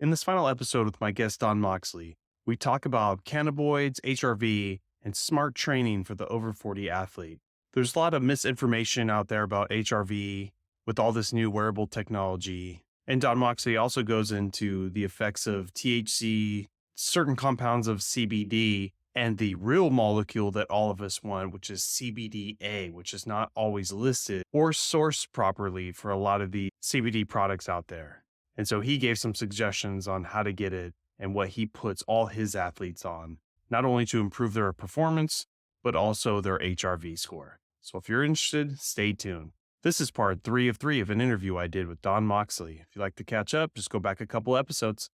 In this final episode with my guest, Don Moxley, we talk about cannabinoids, HRV, and smart training for the over 40 athlete. There's a lot of misinformation out there about HRV with all this new wearable technology. And Don Moxley also goes into the effects of THC, certain compounds of CBD, and the real molecule that all of us want, which is CBDA, which is not always listed or sourced properly for a lot of the CBD products out there. And so he gave some suggestions on how to get it and what he puts all his athletes on, not only to improve their performance, but also their HRV score. So if you're interested, stay tuned. This is part 3 of 3 of an interview I did with Don Moxley. If you'd like to catch up, just go back a couple episodes.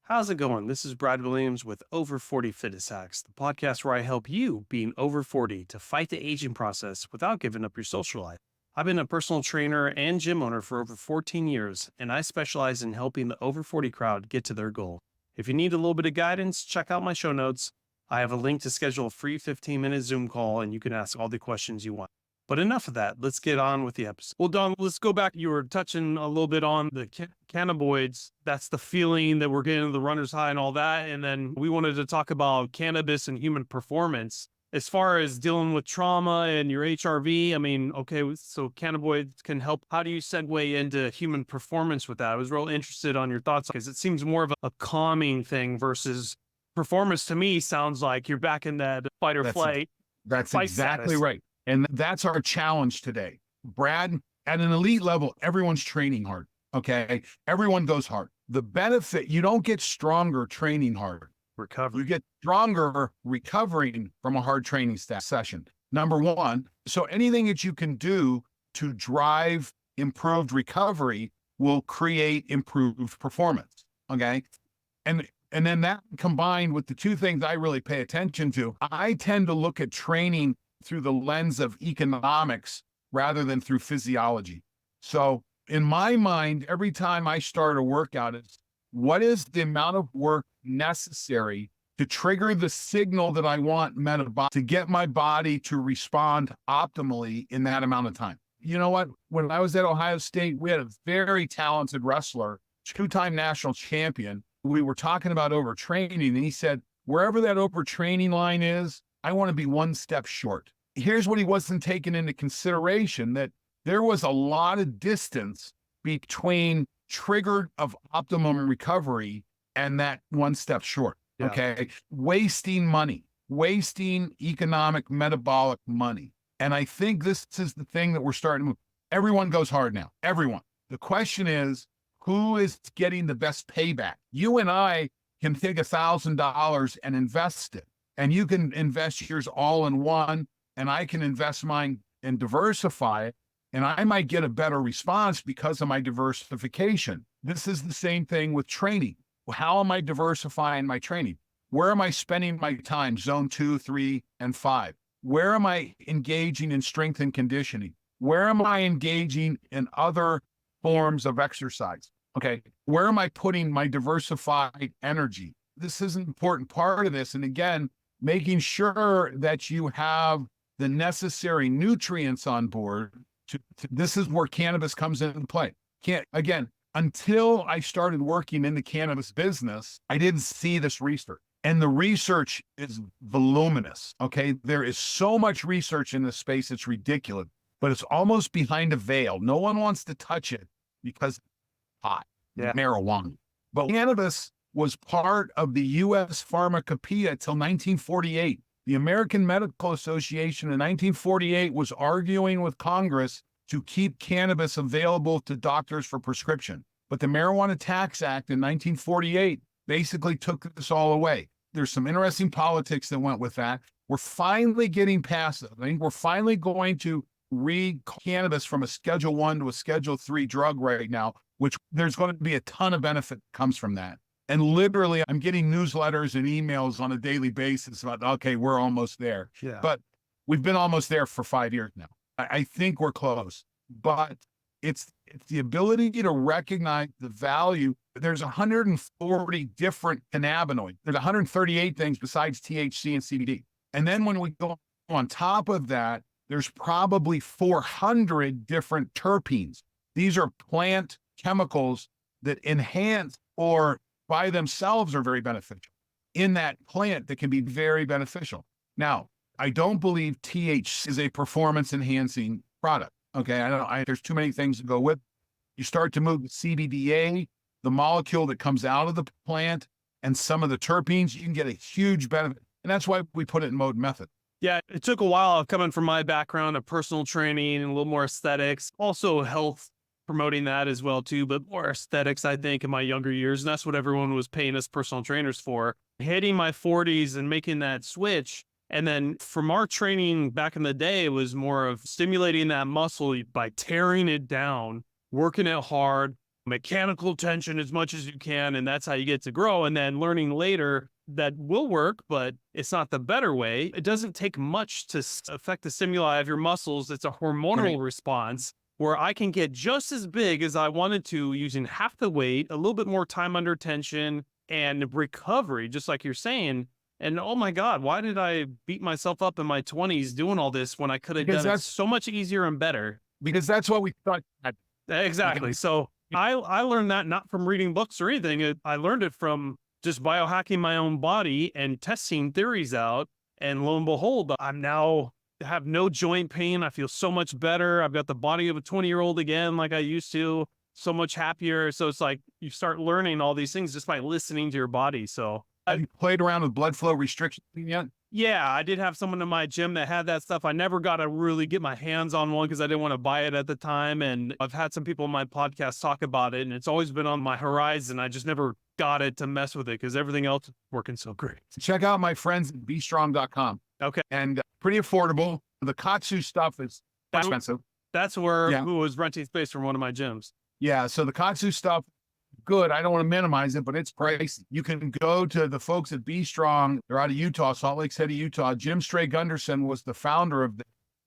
How's it going? This is Brad Williams with Over 40 Fitness Hacks, the podcast where I help you, being over 40, to fight the aging process without giving up your social life. I've been a personal trainer and gym owner for over 14 years, and I specialize in helping the over 40 crowd get to their goal. If you need a little bit of guidance, check out my show notes. I have a link to schedule a free 15-minute Zoom call, and you can ask all the questions you want. But enough of that. Let's get on with the episode. Well, Don, let's go back. You were touching a little bit on the cannabinoids. That's the feeling that we're getting the runner's high and all that. And then we wanted to talk about cannabis and human performance. As far as dealing with trauma and your HRV, I mean, okay, so cannabinoids can help. How do you segue into human performance with that? I was real interested on your thoughts because it seems more of a calming thing versus performance. To me, sounds like you're back in that fight or flight. That's exactly right. And that's our challenge today. Brad, at an elite level, everyone's training hard, okay? Everyone goes hard. The benefit, you don't get stronger training hard. You get stronger recovering from a hard training session. Number one, so anything that you can do to drive improved recovery will create improved performance, okay? And then that combined with the two things I really pay attention to, I tend to look at training through the lens of economics rather than through physiology. So in my mind, every time I start a workout, it's what is the amount of work necessary to trigger the signal that I want metabolic to get my body to respond optimally in that amount of time. You know what? When I was at Ohio State, we had a very talented wrestler, 2-time national champion. We were talking about overtraining, and he said, wherever that overtraining line is, I want to be one step short. Here's what he wasn't taking into consideration, that there was a lot of distance between trigger of optimum recovery and that one step short. Yeah. Okay. Wasting money, wasting economic, metabolic money. And I think this is the thing that we're starting to move. Everyone goes hard now. Everyone. The question is, who is getting the best payback? You and I can take $1,000 and invest it. And you can invest yours all in one, and I can invest mine and diversify it, and I might get a better response because of my diversification. This is the same thing with training. How am I diversifying my training? Where am I spending my time? Zone 2, 3, and 5. Where am I engaging in strength and conditioning? Where am I engaging in other forms of exercise? Okay. Where am I putting my diversified energy? This is an important part of this. And again, making sure that you have the necessary nutrients on board. This is where cannabis comes into play. Until I started working in the cannabis business, I didn't see this research. And the research is voluminous, okay? There is so much research in this space, it's ridiculous, but it's almost behind a veil. No one wants to touch it because it's hot, marijuana. But cannabis was part of the U.S. pharmacopoeia till 1948. The American Medical Association in 1948 was arguing with Congress to keep cannabis available to doctors for prescription. But the Marijuana Tax Act in 1948 basically took this all away. There's some interesting politics that went with that. We're finally getting past it. I think we're finally going to read cannabis from a Schedule 1 to a Schedule 3 drug right now, which there's going to be a ton of benefit that comes from that. And literally, I'm getting newsletters and emails on a daily basis about, okay, we're almost there. Yeah. But we've been almost there for 5 years now. I think we're close. But it's the ability to recognize the value. There's 140 different cannabinoids. There's 138 things besides THC and CBD. And then when we go on top of that, there's probably 400 different terpenes. These are plant chemicals that enhance or by themselves are very beneficial. In that plant, that can be very beneficial. Now, I don't believe THC is a performance enhancing product. Okay. There's too many things to go with. You start to move the CBDA, the molecule that comes out of the plant, and some of the terpenes, you can get a huge benefit. And that's why we put it in mode method. Yeah, it took a while coming from my background of personal training and a little more aesthetics, also health, promoting that as well too, but more aesthetics, I think, in my younger years. And that's what everyone was paying us personal trainers for. Hitting my 40s and making that switch. And then from our training back in the day, it was more of stimulating that muscle by tearing it down, working it hard, mechanical tension as much as you can. And that's how you get to grow. And then learning later that will work, but it's not the better way. It doesn't take much to affect the stimuli of your muscles. It's a hormonal response where I can get just as big as I wanted to using half the weight, a little bit more time under tension and recovery, just like you're saying. And oh my God, why did I beat myself up in my 20s doing all this when I could have done it so much easier and better? Because that's what we thought. Exactly. So I learned that not from reading books or anything. I learned it from just biohacking my own body and testing theories out. And lo and behold, I'm now have no joint pain. I feel so much better. I've got the body of a 20-year-old again, like I used to, so much happier. So it's like you start learning all these things just by listening to your body. So have you played around with blood flow restriction yet? Yeah, I did have someone in my gym that had that stuff. I never got to really get my hands on one because I didn't want to buy it at the time. And I've had some people in my podcast talk about it, and it's always been on my horizon. I just never got it to mess with it because everything else is working so great. Check out my friends at bestrong.com. Okay. And pretty affordable. The Katsu stuff is expensive. That's where who was renting space from one of my gyms. Yeah. So the Katsu stuff, good. I don't want to minimize it, but it's pricey. You can go to the folks at Be Strong. They're out of Utah, Salt Lake City, Utah. Jim Stray Gunderson was the founder of the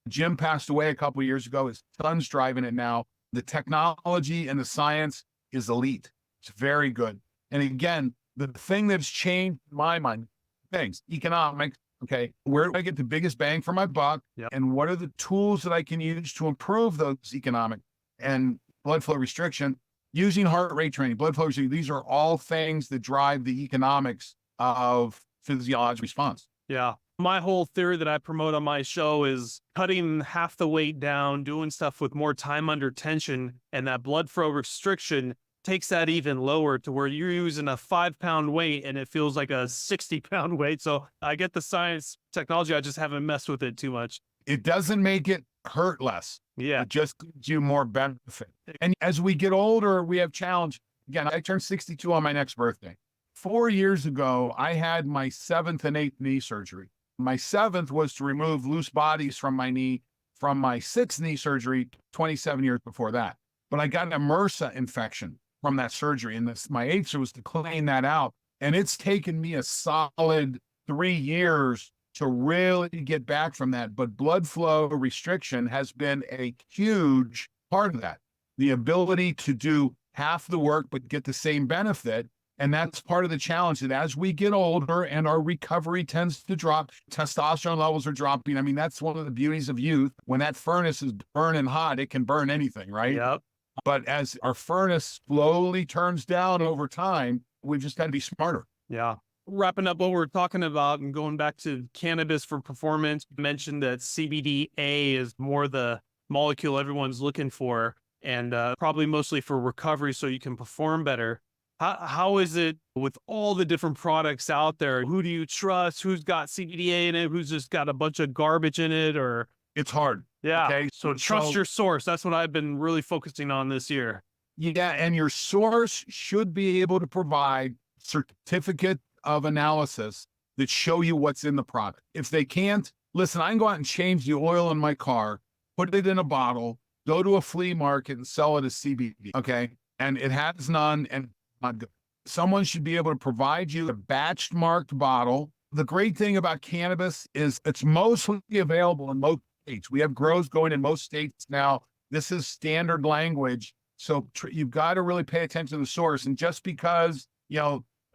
Jim passed away a couple of years ago. His son's driving it now. The technology and the science is elite. It's very good. And again, the thing that's changed in my mind, things, economics. Okay, where do I get the biggest bang for my buck? Yep. And what are the tools that I can use to improve those economic and blood flow restriction? Using heart rate training, blood flow restriction, these are all things that drive the economics of physiological response. Yeah. My whole theory that I promote on my show is cutting half the weight down, doing stuff with more time under tension, and that blood flow restriction takes that even lower to where you're using a 5-pound weight and it feels like a 60-pound weight. So I get the science technology. I just haven't messed with it too much. It doesn't make it hurt less. Yeah. It just gives you more benefit. And as we get older, we have challenge. Again, I turned 62 on my next birthday. 4 years ago, I had my 7th and 8th knee surgery. My 7th was to remove loose bodies from my knee from my 6th knee surgery 27 years before that. But I got an MRSA infection from that surgery. And my 8th was to clean that out. And it's taken me a solid 3 years to really get back from that. But blood flow restriction has been a huge part of that. The ability to do half the work, but get the same benefit. And that's part of the challenge that as we get older and our recovery tends to drop, testosterone levels are dropping. I mean, that's one of the beauties of youth. When that furnace is burning hot, it can burn anything, right? Yep. But as our furnace slowly turns down over time, we've just got to be smarter. Yeah. Wrapping up what we're talking about and going back to cannabis for performance, you mentioned that CBDA is more the molecule everyone's looking for and probably mostly for recovery so you can perform better. How is it with all the different products out there? Who do you trust? Who's got CBDA in it? Who's just got a bunch of garbage in it? Or it's hard. Yeah. Okay. So trust your source. That's what I've been really focusing on this year. Yeah. And your source should be able to provide certificate of analysis that show you what's in the product. If they can't, listen, I can go out and change the oil in my car, put it in a bottle, go to a flea market and sell it as CBD. Okay. And it has none and not good. Someone should be able to provide you a batch marked bottle. The great thing about cannabis is it's mostly available in most states. We have grows going in most states now. This is standard language. So you've got to really pay attention to the source. And just because,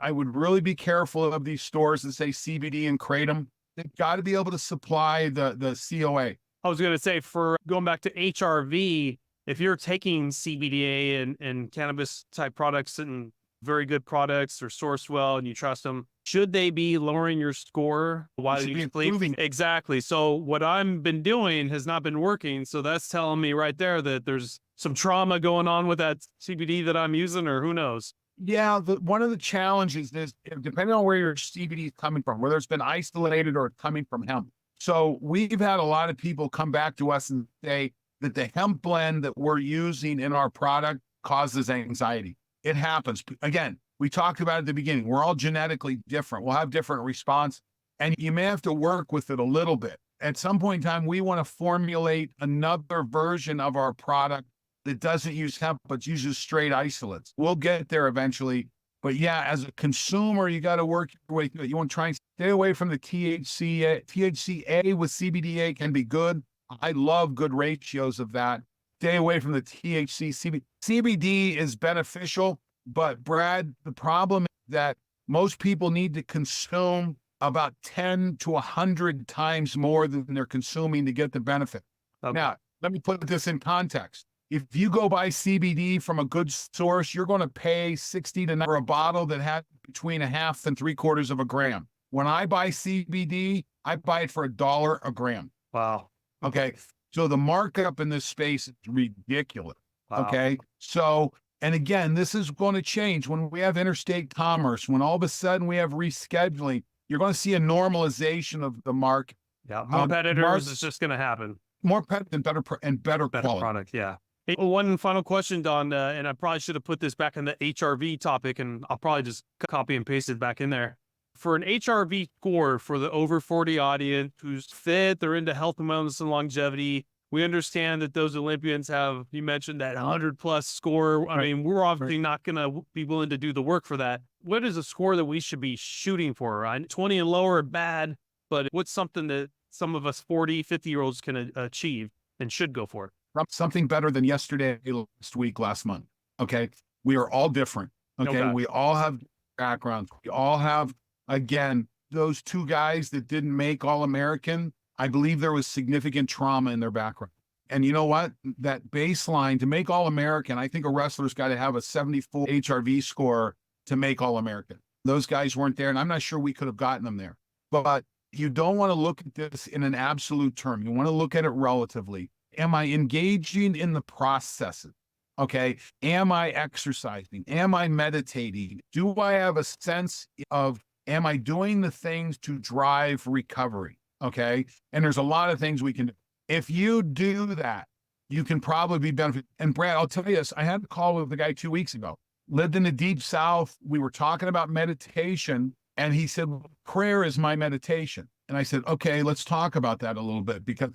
I would really be careful of these stores that say CBD and kratom. They've got to be able to supply the COA. I was going to say, for going back to HRV, if you're taking CBDA and cannabis type products and very good products, they're sourced well, and you trust them. Should they be lowering your score while should be you sleep? improving. Exactly. So what I've been doing has not been working. So that's telling me right there that there's some trauma going on with that CBD that I'm using, or who knows? Yeah, one of the challenges is depending on where your CBD is coming from, whether it's been isolated or coming from hemp. So we've had a lot of people come back to us and say that the hemp blend that we're using in our product causes anxiety. It happens. Again, we talked about at the beginning, we're all genetically different. We'll have different response, and you may have to work with it a little bit. At some point in time, we want to formulate another version of our product that doesn't use hemp, but uses straight isolates. We'll get there eventually. But yeah, as a consumer, you got to work your way through it. You want to try and stay away from the THC. THCA with CBDA can be good. I love good ratios of that. Stay away from the THC. CBD is beneficial, but Brad, the problem is that most people need to consume about 10 to 100 times more than they're consuming to get the benefit. Okay. Now, let me put this in context. If you go buy CBD from a good source, you're going to pay 60 to 90 for a bottle that had between 1/2 and 3/4 of a gram. When I buy CBD, I buy it for $1 a gram. Wow. Okay. So the markup in this space is ridiculous. Wow. Okay. So, and again, this is going to change when we have interstate commerce, when all of a sudden we have rescheduling, you're going to see a normalization of the market. Yeah. More competitors, it's just going to happen. More pet and better quality product. Yeah. Hey, one final question, Don, and I probably should have put this back in the HRV topic, and I'll probably just copy and paste it back in there. For an HRV score for the over 40 audience who's fit, they're into health and wellness and longevity. We understand that those Olympians have, you mentioned that 100+ score. I mean, we're obviously not going to be willing to do the work for that. What is a score that we should be shooting for? 20 and lower, bad, but what's something that some of us 40, 50-year-olds can achieve and should go for? Something better than yesterday, last week, last month. Okay. We are all different. Okay. We all have backgrounds. We all have, again, those two guys that didn't make All-American. I believe there was significant trauma in their background. And you know what? That baseline to make All-American, I think a wrestler's got to have a 74 HRV score to make All-American. Those guys weren't there, and I'm not sure we could have gotten them there. But you don't want to look at this in an absolute term. You want to look at it relatively. Am I engaging in the processes? Okay. Am I exercising? Am I meditating? Do I have a sense of, am I doing the things to drive recovery? Okay. And there's a lot of things we can do. If you do that, you can probably be benefited. And Brad, I'll tell you this, I had a call with the guy 2 weeks ago, lived in the deep South. We were talking about meditation, and he said, prayer is my meditation. And I said, okay, let's talk about that a little bit, because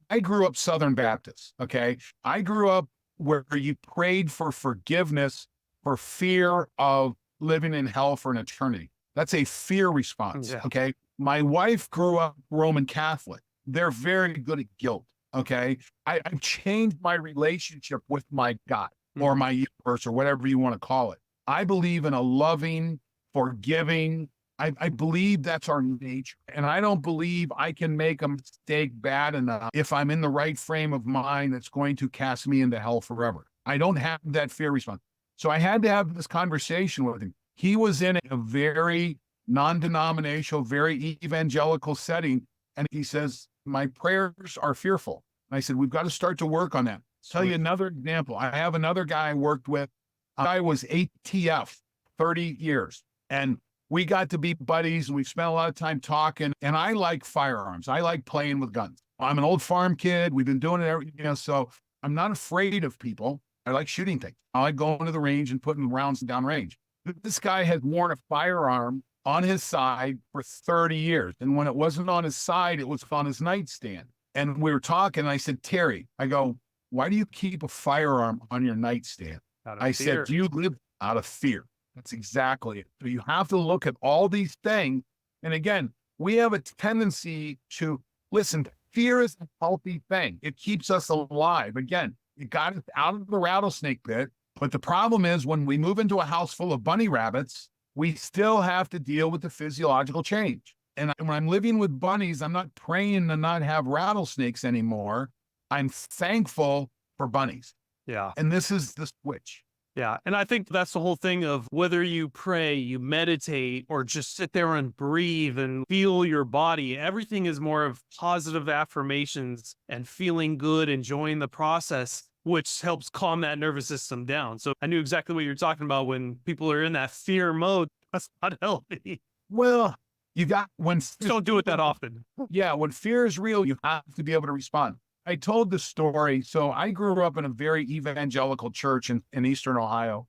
I grew up Southern Baptist. Okay. I grew up where you prayed for forgiveness for fear of living in hell for an eternity. That's a fear response. Yeah. Okay. My wife grew up Roman Catholic. They're very good at guilt. Okay. I've changed my relationship with my God or my universe or whatever you want to call it. I believe in a loving, forgiving, I believe that's our nature. And I don't believe I can make a mistake bad enough if I'm in the right frame of mind that's going to cast me into hell forever. I don't have that fear response. So I had to have this conversation with him. He was in a very non-denominational, very evangelical setting. And he says, my prayers are fearful. And I said, we've got to start to work on that. Tell you another example. I have another guy I worked with. I was ATF 30 years. And we got to be buddies, and we spent a lot of time talking. And I like firearms. I like playing with guns. I'm an old farm kid. We've been doing it, so I'm not afraid of people. I like shooting things. I like going to the range and putting rounds down range. This guy had worn a firearm on his side for 30 years. And when it wasn't on his side, it was on his nightstand. And we were talking, and I said, Terry, I go, why do you keep a firearm on your nightstand? I said, do you live out of fear? That's exactly it. So you have to look at all these things. And again, we have a tendency to listen. Fear is a healthy thing. It keeps us alive. Again, you got us out of the rattlesnake pit. But the problem is when we move into a house full of bunny rabbits, we still have to deal with the physiological change. And when I'm living with bunnies, I'm not praying to not have rattlesnakes anymore. I'm thankful for bunnies. Yeah. And this is the switch. Yeah. And I think that's the whole thing of whether you pray, you meditate, or just sit there and breathe and feel your body. Everything is more of positive affirmations and feeling good, enjoying the process, which helps calm that nervous system down. So I knew exactly what you're talking about when people are in that fear mode. That's not healthy. Well, you got when Just don't do it that often. yeah, when fear is real, you have to be able to respond. I told the story. So I grew up in a very evangelical church in Eastern Ohio.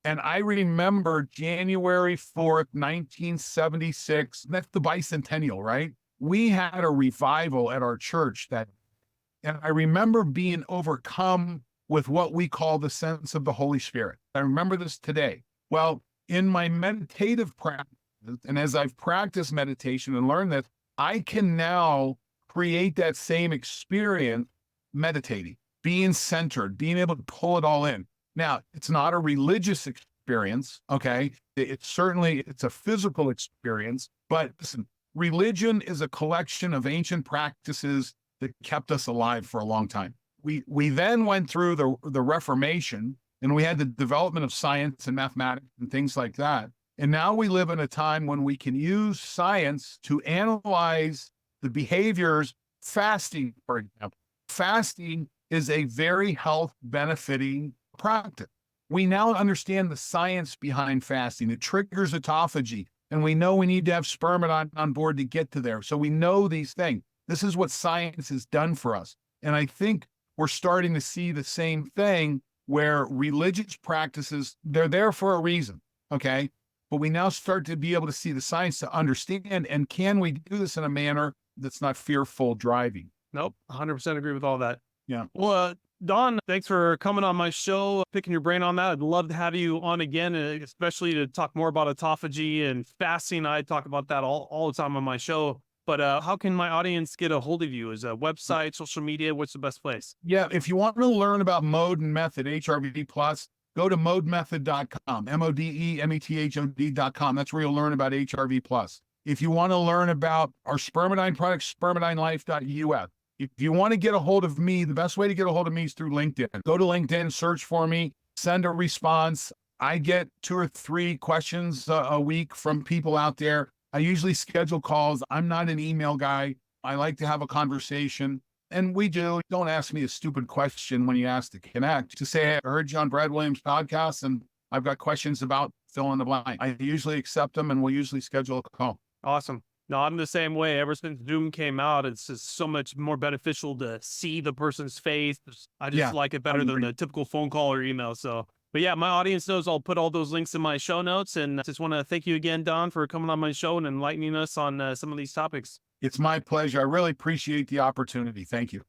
And I remember January 4th, 1976. That's the bicentennial, right? We had a revival at our church and I remember being overcome with what we call the sense of the Holy Spirit. I remember this today. Well, in my meditative practice, and as I've practiced meditation and learned this, I can now create that same experience meditating, being centered, being able to pull it all in. Now, it's not a religious experience, okay? It's a physical experience, but listen, religion is a collection of ancient practices that kept us alive for a long time. We then went through the Reformation, and we had the development of science and mathematics and things like that. And now we live in a time when we can use science to analyze the behaviors. Fasting, for example. Fasting is a very health benefiting practice. We now understand the science behind fasting. It triggers autophagy, and we know we need to have spermidine on board to get to there. So we know these things. This is what science has done for us. And I think we're starting to see the same thing where religious practices, they're there for a reason, okay? But we now start to be able to see the science to understand, and can we do this in a manner that's not fearful driving? Nope. 100% agree with all that. Yeah. Well, Don, thanks for coming on my show, picking your brain on that. I'd love to have you on again, especially to talk more about autophagy and fasting. I talk about that all the time on my show. But how can my audience get a hold of you? Is a website, social media? What's the best place? Yeah. If you want to learn about mode and method, HRV plus, go to modemethod.com, modemethod.com. That's where you'll learn about HRV plus. If you want to learn about our spermidine products, spermidinelife.us. If you want to get a hold of me, the best way to get a hold of me is through LinkedIn. Go to LinkedIn, search for me, send a response. I get 2 or 3 questions a week from people out there. I usually schedule calls. I'm not an email guy. I like to have a conversation. And we do. Don't ask me a stupid question when you ask to connect. Just say, hey, I heard you on Brad Williams' podcast, and I've got questions about fill in the blank. I usually accept them, and we'll usually schedule a call. Awesome. No, I'm the same way. Ever since Zoom came out, it's just so much more beneficial to see the person's face. I just like it better than the typical phone call or email. So, but yeah, my audience knows I'll put all those links in my show notes. And I just want to thank you again, Don, for coming on my show and enlightening us on some of these topics. It's my pleasure. I really appreciate the opportunity. Thank you.